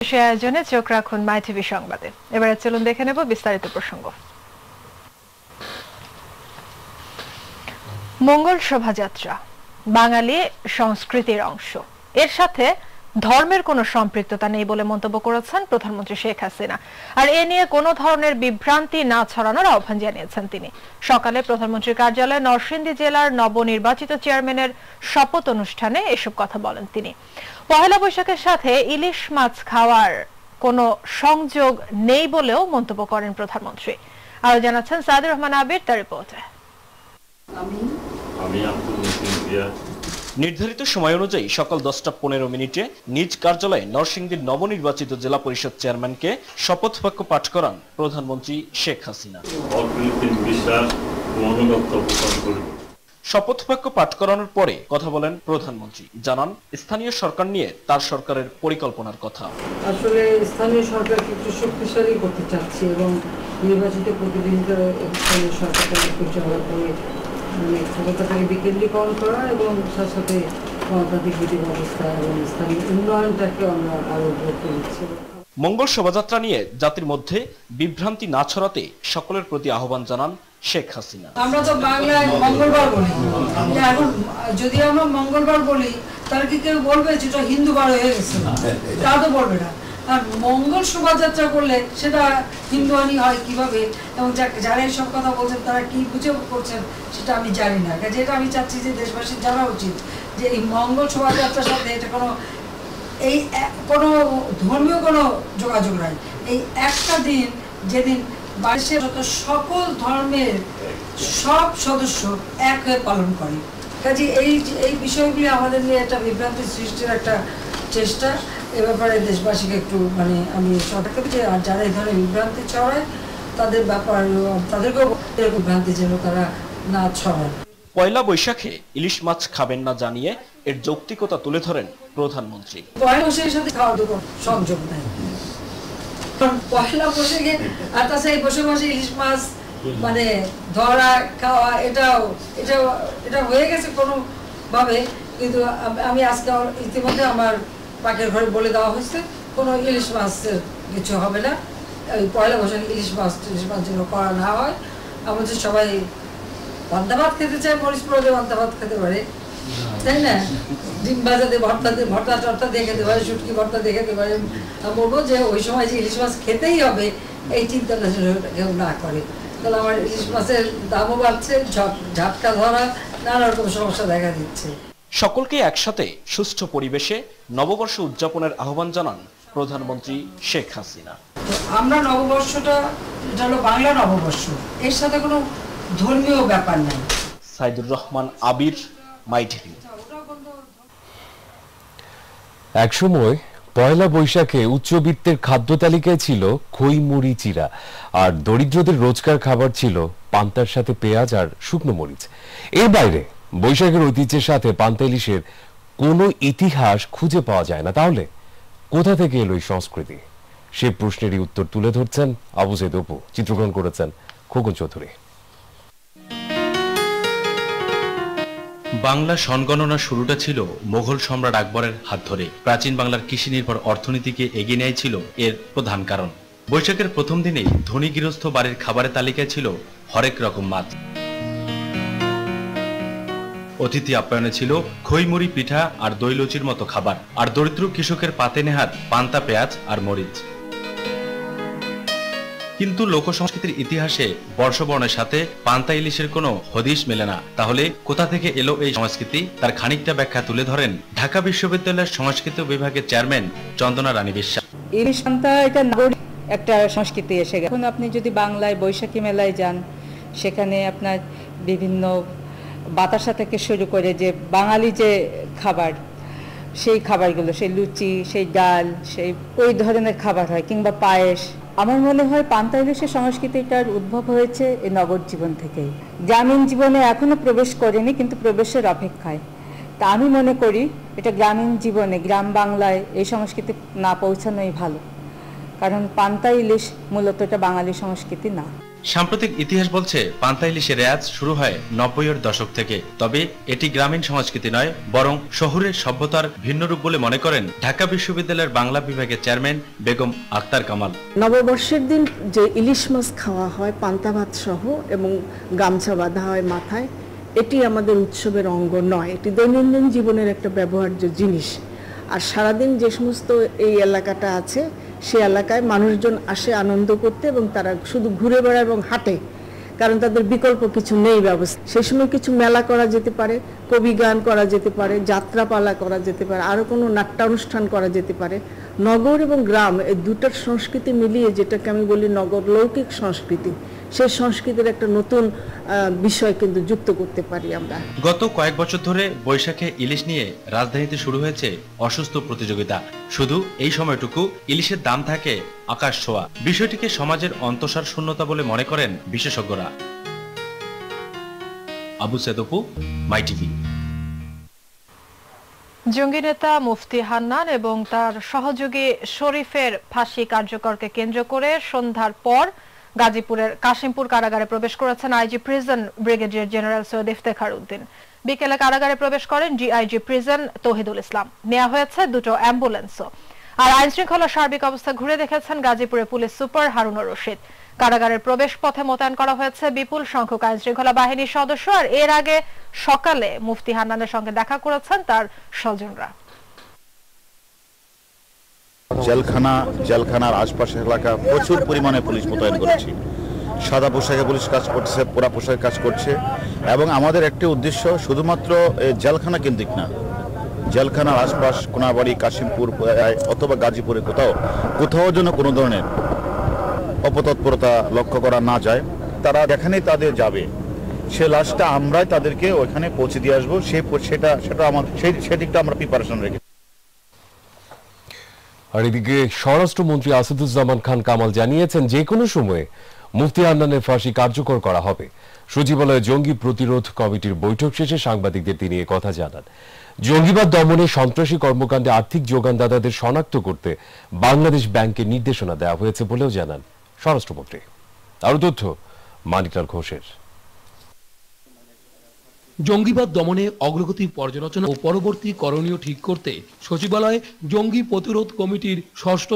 সে আয়োজনে চোখ রাখুন মাই টিভি সংবাদে। এবারে চলুন দেখে নেব বিস্তারিত প্রসঙ্গ। মঙ্গল শোভাযাত্রা বাঙালি সংস্কৃতির অংশ, এর সাথে ধর্মের কোনো সম্পৃক্ততা নেই বলে মন্তব্য করেছেন প্রধানমন্ত্রী শেখ হাসিনা। আর এ নিয়ে কোনো ধরনের বিভ্রান্তি না ছড়ানোর আহ্বান জানিয়েছেন তিনি। সকালে প্রধানমন্ত্রীর কার্যালয়ে নরসিংদী জেলার নবনির্বাচিত চেয়ারম্যানের শপথ অনুষ্ঠানে এসব কথা বলেন তিনি। পহেলা বৈশাখের সাথে ইলিশ মাছ খাওয়ার কোনো সংযোগ নেই বলেও মন্তব্য করেন প্রধানমন্ত্রী। আরো জানাচ্ছেন সাইদুর রহমান আবির তার রিপোর্টে। নির্ধারিত সময় অনুযায়ী সকাল 10:15 নিজ কার্যালয়ে নরসিংদীর নবনির্বাচিত জেলা পরিষদ চেয়ারম্যানকে শপথ বাক্য পাঠ করান প্রধানমন্ত্রী শেখ হাসিনা। শপথ বাক্য পাঠ করানোর পরে কথা বলেন প্রধানমন্ত্রী, জানান স্থানীয় সরকার নিয়ে তার সরকারের পরিকল্পনার কথা। আসলে স্থানীয় সরকারকে একটু শক্তিশালী করতে চাচ্ছি এবং নির্বাচিত প্রতিনিধিত্ব স্থানীয় সরকারকে পরিচালনা করে ক্ষমতাটাকে বিকেন্দ্রীকরণ করা এবং তার সাথে গণতান্ত্রিক বিধি ব্যবস্থা এবং স্থানীয় উন্নয়নটাকে আমরা আরো করতে দিচ্ছি। মঙ্গল শোভাযাত্রা নিয়ে জাতির মধ্যে বিভ্রান্তি না ছড়াতে সকলের প্রতি আহ্বান জানান শেখ হাসিনা। আমরা তো বাংলায় মঙ্গলবার বলি, এখন যদি আমরা মঙ্গলবার বলি তাহলে কি কেউ বলবে যেটা হিন্দু বার হয়ে গেছে? তা তো বলবে না। আর মঙ্গল শোভাযাত্রা করলে সেটা হিন্দুয়ানি হয় কিভাবে, এবং যারা এইসব কথা বলছেন তারা কি বুঝে করছেন সেটা আমি জানি না। যেটা আমি চাচ্ছি যে দেশবাসীর জানা উচিত যে এই মঙ্গল শোভাযাত্রার সাথে এটা কোনো ধর্মীয় কোনো যোগাযোগ নাই। এই একটা দিন যেদিন বাংলাদেশের সকল ধর্মের সব সদস্য এক হয়ে পালন করে, কাজে এই বিষয়গুলি আমাদের নিয়ে একটা বিভ্রান্তি সৃষ্টির একটা চেষ্টা। এ ব্যাপারে দেশবাসীকে একটু আমি সতর্ক যে আর যারা এই ধরনের বিভ্রান্তি ছড়ায় তাদের তাদেরকেও বিভ্রান্তি যেন তারা না ছড়ায়। পয়লা বৈশাখে ইলিশ মাছ খাবেন না জানিয়ে এর যৌক্তিকতা তুলে ধরেন প্রধানমন্ত্রী। পয়লা বৈশাখের সাথে খাওয়া তো সংযোগ নাই, কারণ পয়লা বৈশাখে আর তাছাড়া এই বৈশাখ মাসে ইলিশ মাছ ধরা খাওয়া এটা হয়ে গেছে কোনো ভাবে। কিন্তু আমি আজকে ইতিমধ্যে আমার পাখির ঘরে বলে দেওয়া হয়েছে কোনো ইলিশ মাছের কিছু হবে না। ওই পয়লা বৈশাখে ইলিশ মাছ যেন করা না হয়। আমাদের সবাই পান্তা ভাত খেতে চায়, মরিচ পোড়া পান্তা ভাত খেতে পারে, তাই না? ডিম ভাজাতে ভর্তা টর্তা দিয়ে খেতে পারে, শুটকি ভর্তা দিয়ে খেতে পারে। আমি বলবো যে ওই সময় যে ইলিশ মাছ খেতেই হবে এই চিন্তাটা কেউ না করে, তাহলে আমার ইলিশ মাছের দামও বাড়ছে, ঝাপটা ধরা, নানা রকম সমস্যা দেখা দিচ্ছে। সকলকে একসাথে সুষ্ঠু পরিবেশে নববর্ষ উদযাপনের আহ্বান জানান প্রধানমন্ত্রী শেখ হাসিনা। আমরা নববর্ষটা এটা হলো বাংলা নববর্ষ, এর সাথে কোনো ধর্মীয় ব্যাপার নাই। সাইদুর রহমান আবির, মাই টিভি। একসময় পয়লা বৈশাখে উচ্চবিত্তের খাদ্য তালিকায় ছিল খই মুড়ি চিরা, আর দরিদ্রদের রোজকার খাবার ছিল পান্তার সাথে পেঁয়াজ আর শুকনো মরিচ। এর বাইরে বৈশাখের ঐতিহ্যের সাথে পান্তা ইলিশের কোনো ইতিহাস খুঁজে পাওয়া যায় না। তাহলে কোথা থেকে এলো এই সংস্কৃতি? সে প্রশ্নেরই উত্তর তুলে ধরছেন আবু সাইদ অপু, চিত্রগ্রহণ করেছেন খোকন চৌধুরী। বাংলা সনগণনা শুরুটা ছিল মোগল সম্রাট আকবরের হাত ধরে। প্রাচীন বাংলার কৃষি নির্ভর অর্থনীতিকে এগিয়ে নেয় ছিল এর প্রধান কারণ। বৈশাখের প্রথম দিনেই ধনী গৃহস্থ বাড়ির খাবারের তালিকায় ছিল হরেক রকম মাছ। অতিথি আপ্যায়নে ছিল খইমুড়ি, পিঠা আর দই লুচির মতো খাবার, আর দরিদ্র কৃষকের পাতে নেহাত পান্তা, পেঁয়াজ আর মরিচ। কিন্তু লোকসংস্কৃতির ইতিহাসে বর্ষবরণের সাথে পান্তা ইলিশের কোনো হদিশ মেলে না। তাহলে কোথা থেকে এলো এই সংস্কৃতি, তার খানিকটা ব্যাখ্যা তুলে ধরেন ঢাকা বিশ্ববিদ্যালয়ের সংস্কৃত বিভাগের চেয়ারম্যান চন্দনা রানী বিশ্বাস। ইলিশ পান্তা এটা নাগরিক একটা সংস্কৃতি এসে গেছে। এখন আপনি যদি বাংলায় বৈশাখী মেলায় যান, সেখানে আপনার বিভিন্ন বাতাসা থেকে শুরু করে যে বাঙালি যে খাবার, সেই খাবারগুলো, সেই লুচি, সেই ডাল, সেই ওই ধরনের খাবার হয়, কিংবা পায়েস। আমার মনে হয় পান্তা ইলিশের সংস্কৃতিটার উদ্ভব হয়েছে এই নগর জীবন থেকেই। গ্রামীণ জীবনে এখনো প্রবেশ করেনি, কিন্তু প্রবেশের অপেক্ষায়। তা আমি মনে করি এটা গ্রামীণ জীবনে, গ্রাম বাংলায় এই সংস্কৃতি না পৌঁছানোই ভালো, কারণ পান্তা ইলিশ মূলত এটা বাঙালি সংস্কৃতি না। সাম্প্রতিক ইতিহাস বলছে পান্তা ইলিশের রেওয়াজ শুরু হয় 90-এর দশক থেকে। তবে এটি গ্রামীণ সংস্কৃতি নয়, বরং শহুরের সভ্যতার ভিন্ন রূপ বলে মনে করেন ঢাকা বিশ্ববিদ্যালয়ের বাংলা বিভাগের চেয়ারম্যান বেগম আক্তার কামাল। নববর্ষের দিন যে ইলিশ মাছ খাওয়া হয় পান্তা ভাত সহ এবং গামছা বাঁধা হয় মাথায়, এটি আমাদের উৎসবের অঙ্গ নয়, এটি দৈনন্দিন জীবনের একটা ব্যবহার্য জিনিস। আর সারাদিন যে সমস্ত এই এলাকাটা আছে সে এলাকায় মানুষজন আসে আনন্দ করতে এবং তারা শুধু ঘুরে বেড়ায় এবং হাঁটে, কারণ তাদের বিকল্প কিছু নেই ব্যবস্থা। সেই সময় কিছু মেলা করা যেতে পারে, কবি গান করা যেতে পারে, যাত্রাপালা করা যেতে পারে, আরও কোনো নাট্যানুষ্ঠান করা যেতে পারে। নগর এবং গ্রাম এই দুটার সংস্কৃতি মিলিয়ে যেটাকে আমি বলি নগর লৌকিক সংস্কৃতি, সেই সংস্কৃতির একটা নতুন বিষয় কিন্তু যুক্ত করতে পারি আমরা। গত কয়েক বছর ধরে বৈশাখে ইলিশ নিয়ে রাজধানীতে শুরু হয়েছে অসুস্থ প্রতিযোগিতা। শুধু এই সময়টুকু ইলিশের দাম থাকে আকাশ ছোঁয়া। বিষয়টিকে সমাজের অন্তঃসার শূন্যতা বলে মনে করেন বিশেষজ্ঞরা। আবু সেদপু, মাই টিভি। জঙ্গি নেতা মুফতি হান্নান এবং তার সহযোগী শরীফের ফাঁসি কার্যকরকে কেন্দ্র করে সন্ধ্যার পর গাজীপুরের কাশিমপুর কারাগারে প্রবেশ করেছেন IG prison brigadier general Syed Iftekhar Uddin. বিকেলে কারাগারে প্রবেশ করেন ডিআইজি প্রিজন তৌহিদুল ইসলাম। নেওয়া হয়েছে দুটো অ্যাম্বুলেন্সও। আর আইন শৃঙ্খলা সার্বিক অবস্থা ঘুরে দেখেছেন গাজীপুরের পুলিশ সুপার হারুনুর রশিদ। কারাগারের প্রবেশ পথে মোতায়েন করা হয়েছে বিপুল সংখ্যক আইন শৃঙ্খলা বাহিনীর সদস্য। আর এর আগে সকালে মুফতি হান্নানের সঙ্গে দেখা করেছেন তার স্বজনরা। জেলখানার আশপাশের এলাকা প্রচুর পরিমাণে পুলিশ মোতায়েন করেছি। সাদা পোশাকে পুলিশ কাজ করছে, পোড়া পোশাকে কাজ করছে, এবং আমাদের একটি উদ্দেশ্য শুধুমাত্র জেলখানা কেন্দ্রিক না, জেলখানার আশপাশ কোনাবাড়ি, কাশিমপুর অথবা গাজীপুরে কোথাও যেন কোনো ধরনের অপতৎপরতা লক্ষ্য করা না যায়। তারা যেখানেই তাদের যাবে সে লাশটা আমরাই তাদেরকে ওইখানে পৌঁছে দিয়ে আসবো। সেটা আমাদের সেদিকটা আমরা প্রিপারেশন রেখেছি। আর এদিকে স্বরাষ্ট্রমন্ত্রী আসাদুজ্জামান খান কামাল জানিয়েছেন যে কোনো সময়ে মুফতি হান্নানের ফাঁসি কার্যকর করা হবে। সচিবালয়ে জঙ্গি প্রতিরোধ কমিটির বৈঠক শেষে সাংবাদিকদের তিনি কথা জানান। জঙ্গিবাদ দমনে, সন্ত্রাসী কর্মকাণ্ডে আর্থিক যোগানদাতাদের শনাক্ত করতে বাংলাদেশ ব্যাংকে নির্দেশনা দেওয়া হয়েছে বলেও জানান স্বরাষ্ট্রমন্ত্রী। আরো তথ্য মানিকলাল ঘোষের। জঙ্গিবাদ দমনে অগ্রগতি পর্যালোচনা ও পরবর্তী করণীয় ঠিক করতে সচিবালয়ে জঙ্গি প্রতিরোধ কমিটির ষষ্ঠ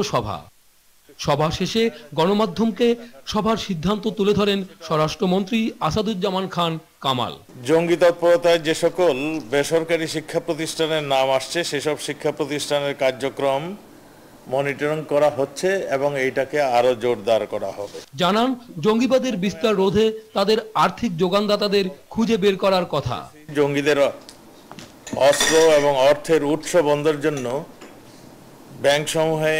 সভা শেষে গণমাধ্যমকে সভার সিদ্ধান্ত তুলে ধরেন স্বরাষ্ট্রমন্ত্রী আসাদুজ্জামান খান কামাল। জঙ্গি তৎপরতায় যে সকল বেসরকারি শিক্ষা প্রতিষ্ঠানের নাম আসছে সেসব শিক্ষা প্রতিষ্ঠানের কার্যক্রম মনিটরিং করা হচ্ছে এবং এইটাকে আরো জোরদার করা হবে। জানান জঙ্গিবাদের বিস্তার রোধে তাদের আর্থিক যোগানদাতাদের খুঁজে বের করার কথা। জঙ্গিদের অস্ত্র এবং অর্থের উৎস বন্ধের জন্য ব্যাংক সমূহে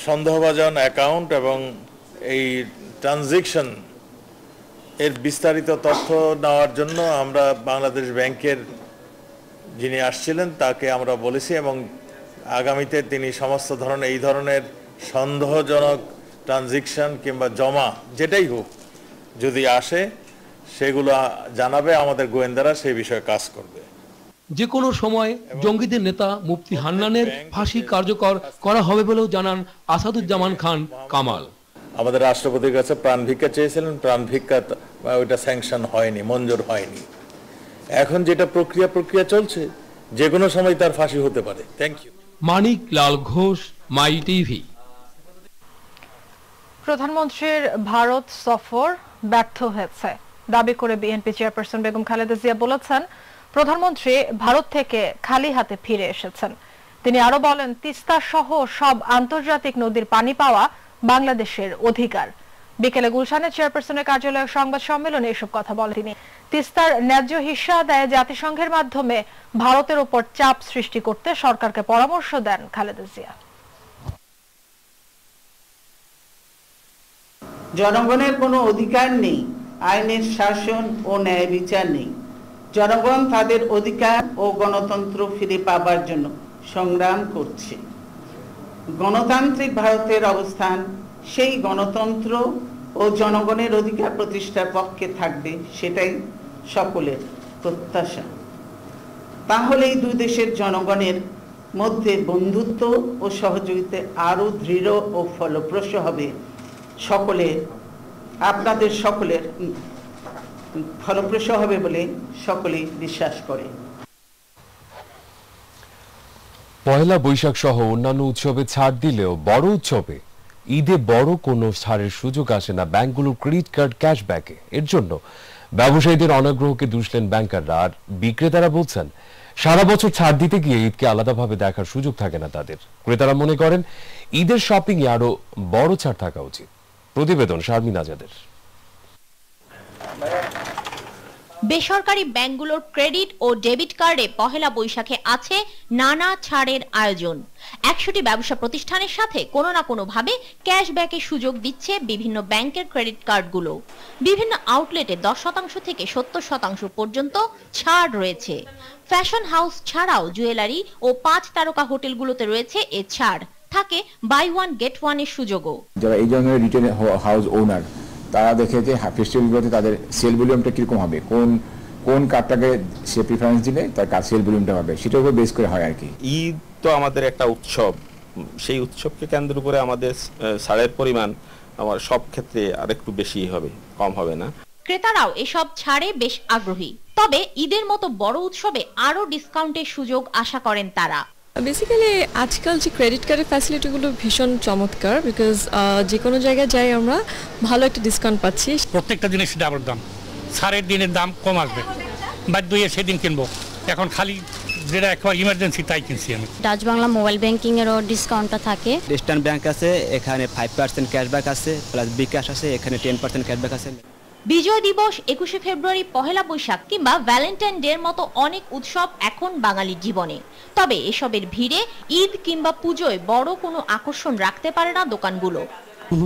সন্দেহভাজন অ্যাকাউন্ট এবং এই ট্রানজাকশন এর বিস্তারিত তথ্য নেওয়ার জন্য আমরা বাংলাদেশ ব্যাংকের যিনি আসছিলেন তাকে আমরা বলেছি এবং আগামীতে তিনি সমস্ত ধরনের এই ধরনের সন্দেহজনক ট্রানজাকশন কিংবা জমা যেটাই হোক যদি আসে সেগুলো জানাবে, আমাদের গোয়েন্দারা সেই বিষয়ে কাজ করবে। যে কোনো সময় জঙ্গিদের নেতা মুফতি হান্নানের ফাঁসি কার্যকর করা হবে বলেও জানান আসাদুজ্জামান খান কামাল। আমাদের রাষ্ট্রপতির কাছে প্রাণ ভিক্ষা চেয়েছিলেন, প্রাণ ভিক্ষা ওইটা স্যাংশন হয়নি, মঞ্জুর হয়নি। এখন যেটা প্রক্রিয়া চলছে যে কোনো সময় তার ফাঁসি হতে পারে। Thank you. Maniklal Ghosh, my TV. প্রধানমন্ত্রীর ভারত সফর ব্যর্থ হয়েছে দাবি করে বিএনপি চেয়ারপারসন বেগম খালেদা জিয়া বলেছেন প্রধানমন্ত্রী ভারত থেকে খালি হাতে ফিরে এসেছেন। তিনি আরো বলেন তিস্তা সহ সব আন্তর্জাতিক নদীর পানি পাওয়া বাংলাদেশের অধিকার। বিকেলে গুলশানে চেয়ারপারসনের কার্যালয়ে সংবাদ সম্মেলনে এসব কথা বলেন তিনি। তিস্তার ন্যায্য হিস্সা আদায়ে জাতিসংঘের মাধ্যমে ভারতের উপর চাপ সৃষ্টি করতে সরকারকে পরামর্শ দেন খালেদা জিয়া। জনগণের কোনো অধিকার নেই, আইনের শাসন ও ন্যায় বিচার নেই। জনগণ তাদের অধিকার ও গণতন্ত্র ফিরে পাবার জন্য সংগ্রাম করছে। গণতান্ত্রিক ভারতের অবস্থান সেই গণতন্ত্র ও জনগণের অধিকার প্রতিষ্ঠার পক্ষে থাকবে, সেটাই সকলের প্রত্যাশা। তাহলে এই দুই দেশের জনগণের মধ্যে বন্ধুত্ব ও সহযোগিতা আরো দৃঢ় ও ফলপ্রসূ হবে সকলের আপনাদের সকলের ফলপ্রসূ হবে বলে সকলেই বিশ্বাস করে। পয়লা বৈশাখ সহ অন্যান্য উৎসবে ছাড় দিলেও বড় উৎসবে ঈদে বড় কোনো ছাড়ের সুযোগ আসে না ব্যাংকগুলোর ক্রেডিট কার্ড ক্যাশব্যাকে। এর জন্য ব্যবসায়ীদের অনাগ্রহকে দুষলেন ব্যাংকাররা। আর বিক্রেতারা বলছেন সারা বছর ছাড় দিতে গিয়ে ঈদকে আলাদাভাবে দেখার সুযোগ থাকে না তাদের। ক্রেতারা মনে করেন ঈদের শপিং এ আরো বড় ছাড় থাকা উচিত। প্রতিবেদন শারমিন আজাদের। বেসরকারি ব্যাংকগুলোর ক্রেডিট ও ডেবিট কার্ডে পহেলা বৈশাখে আছে নানা ছাড়ের আয়োজন। 100টি ব্যবসা প্রতিষ্ঠানের সাথে কোনো না কোনো ভাবে ক্যাশব্যাকের সুযোগ দিচ্ছে বিভিন্ন ব্যাংকের ক্রেডিট কার্ডগুলো। বিভিন্ন আউটলেটে 10% থেকে 70% পর্যন্ত ছাড় রয়েছে। ফ্যাশন হাউস ছাড়াও জুয়েলারি ও 5 তারকা হোটেলগুলোতে রয়েছে এ ছাড়। থাকে বাই ওয়ান গেট ওয়ান এর সুযোগও। যারা এই ধরনের রিটেল হাউস ওনার তারা দেখে যে ফেস্টিভ্যালগুলোতে তাদের সেল ভলিউমটা কিরকম হবে, কোন কার্ডটাকে সে প্রিফারেন্স দিলে তার কার সেল ভলিউমটা হবে সেটার উপর বেস করে হয় আর কি। ঈদ তো আমাদের একটা উৎসব, সেই উৎসবকে কেন্দ্র করে আমাদের ছাড়ের পরিমাণ আমার সব ক্ষেত্রে আরেকটু বেশি হবে, কম হবে না। ক্রেতারাও এসব ছাড়ে বেশ আগ্রহী। তবে ঈদের মতো বড় উৎসবে আরো ডিসকাউন্টের সুযোগ আশা করেন তারা। বেসিক্যালি আজকাল যে ক্রেডিট কার্ডের ফ্যাসিলিটিগুলো ভীষণ চমৎকার, বিকজ যে কোনো জায়গায় যাই আমরা ভালো একটা ডিসকাউন্ট পাচ্ছি। প্রত্যেকটা জিনিসের ডাবল দাম, ছাড়ের দিনের দাম কম আসবে, বাধ্য হয়ে সেদিন কিনবো। এখন খালি যেটা একেবারে ইমার্জেন্সি তাই কিনছি আমি। ডাচ বাংলা মোবাইল ব্যাংকিং এরও ডিসকাউন্টটা থাকে। ইস্টার্ন ব্যাংক আছে, এখানে 5% ক্যাশব্যাক আছে, প্লাস বিকাশ আছে, এখানে 10% ক্যাশব্যাক আছে। বিজয় দিবস, 21শে ফেব্রুয়ারি, পহেলা বৈশাখ কিংবা ভ্যালেন্টাইন ডের মতো অনেক উৎসব এখন বাঙালির জীবনে। তবে এসবের ভিড়ে ঈদ কিংবা পুজোয় বড় কোনো আকর্ষণ রাখতে পারে না দোকানগুলো।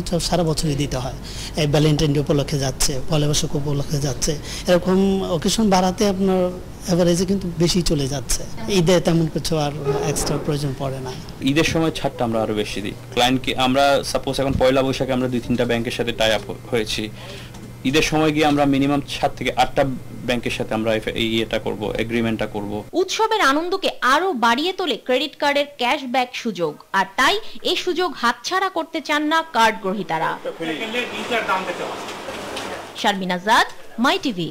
উৎসব সারা বছরই দিতে হয়, এই ভ্যালেন্টাইন ডে উপলক্ষে যাচ্ছে, পয়লা বৈশাখ উপলক্ষে যাচ্ছে, এরকম অকেশন বাড়াতে আপনার এভারেজে কিন্তু বেশি চলে যাচ্ছে। ঈদে তেমন কিছু আর এক্সট্রা প্রয়োজন পড়ে না। ঈদের সময় ছাড়টা আমরা আরো বেশি দিই ক্লায়েন্টকে। আমরা সাপোজ এখন পয়লা বৈশাখে আমরা 2-3টা ব্যাংকের সাথে টাই আপ হয়েছি, ঈদের সময় গিয়ে আমরা মিনিমাম 7 থেকে 8টা ব্যাংকের সাথে আমরা এটা করব, এগ্রিমেন্টটা করব। উৎসবের আনন্দকে আরো বাড়িয়ে তোলে ক্রেডিট কার্ডের ক্যাশব্যাক সুযোগ। আর তাই এই সুযোগ হাতছাড়া করতে চান না কার্ড গ্রহীতারা। শারমিন আজাদ, মাই টিভি।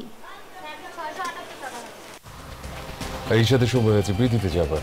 এই সাথে সময় আছে বিরতিতে যাবার।